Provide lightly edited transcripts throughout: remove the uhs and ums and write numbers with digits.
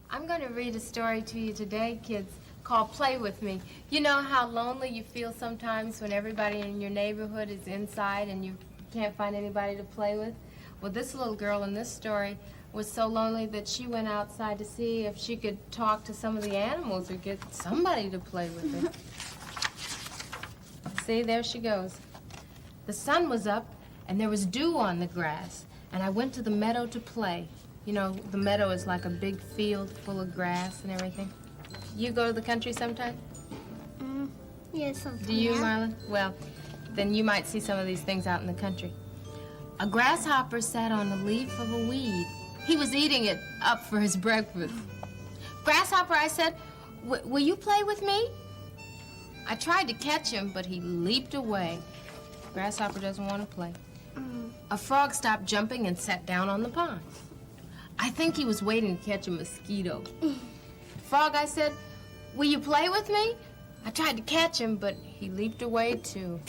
I'm going to read a story to you today, kids, called Play With Me. You know how lonely you feel sometimes when everybody in your neighborhood is inside and you can't find anybody to play with? Well, this little girl in this story was so lonely that she went outside to see if she could talk to some of the animals or get somebody to play with her. See, there she goes. The sun was up and there was dew on the grass, and I went to the meadow to play. You know, the meadow is like a big field full of grass and everything. You go to the country sometime? Yes, sometimes. Do you, Marlon? Well, then you might see some of these things out in the country. A grasshopper sat on the leaf of a weed. He was eating it up for his breakfast. Grasshopper, I said, will you play with me? I tried to catch him, but he leaped away. Grasshopper doesn't want to play. A frog stopped jumping and sat down on the pond. I think he was waiting to catch a mosquito. Frog, I said, will you play with me? I tried to catch him, but he leaped away too.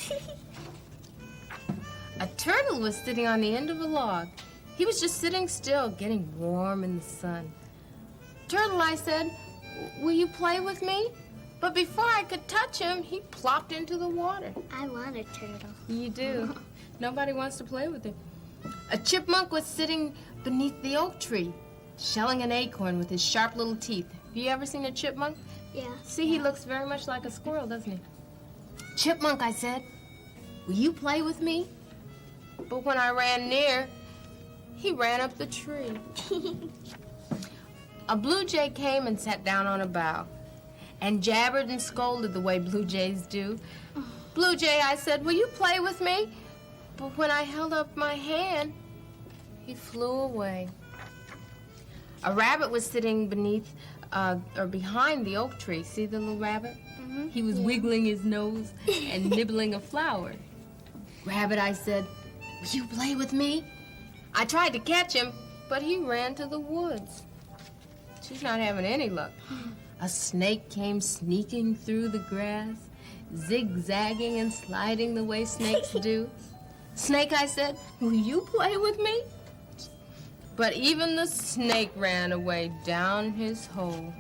A turtle was sitting on the end of a log. He was just sitting still, getting warm in the sun. Turtle, I said, will you play with me? But before I could touch him, he plopped into the water. I want a turtle. You do. Nobody wants to play with him. A chipmunk was sitting beneath the oak tree, shelling an acorn with his sharp little teeth. Have you ever seen a chipmunk? Yeah. See, he looks very much like a squirrel, doesn't he? Chipmunk, I said, will you play with me? But when I ran near, he ran up the tree. A blue jay came and sat down on a bough and jabbered and scolded the way blue jays do. Blue jay, I said, will you play with me? But when I held up my hand, he flew away. A rabbit was sitting beneath or behind the oak tree. See the little rabbit? Mm-hmm. He was wiggling his nose and nibbling a flower. Rabbit, I said, will you play with me? I tried to catch him, but he ran to the woods. She's not having any luck. A snake came sneaking through the grass, zigzagging and sliding the way snakes do. Snake, I said, will you play with me? But even the snake ran away down his hole.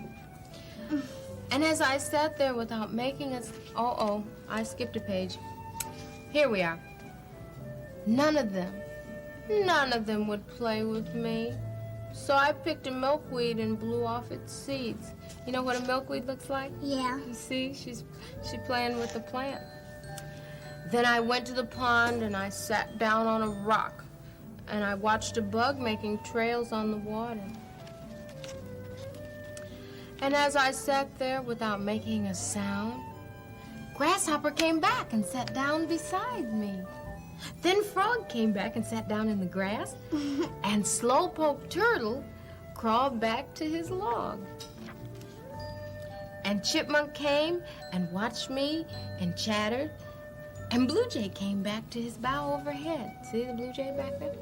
And as I sat there without making a... Oh, I skipped a page. Here we are. None of them would play with me. So I picked a milkweed and blew off its seeds. You know what a milkweed looks like? Yeah. You see, she's playing with the plant. Then I went to the pond and I sat down on a rock and I watched a bug making trails on the water. And as I sat there without making a sound, Grasshopper came back and sat down beside me. Then Frog came back and sat down in the grass, and Slowpoke Turtle crawled back to his log. And Chipmunk came and watched me and chattered, and Blue Jay came back to his bough overhead. See the Blue Jay back there?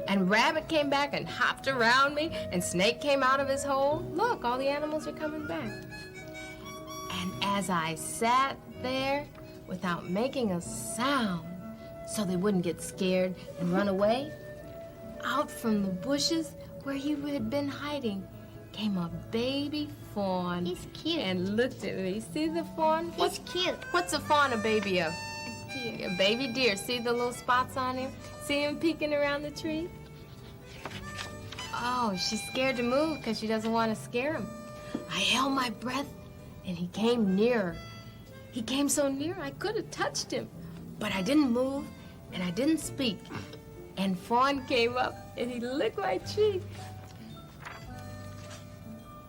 And Rabbit came back and hopped around me, and Snake came out of his hole. Look, all the animals are coming back. And as I sat there without making a sound, so they wouldn't get scared and run away, out from the bushes where he had been hiding came a baby fawn. He's cute. And looked at me. See the fawn? He's cute. What's a fawn a baby of? A deer. A baby deer. See the little spots on him? See him peeking around the tree? Oh, she's scared to move because she doesn't want to scare him. I held my breath and he came nearer. He came so near I could have touched him. But I didn't move, and I didn't speak. And Fawn came up, and he licked my cheek.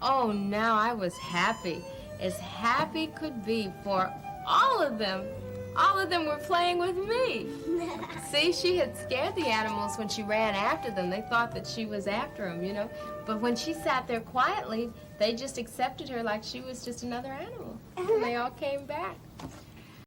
Oh, now I was happy, as happy could be, for all of them were playing with me. See, she had scared the animals when she ran after them. They thought that she was after them, you know. But when she sat there quietly, they just accepted her like she was just another animal. And they all came back.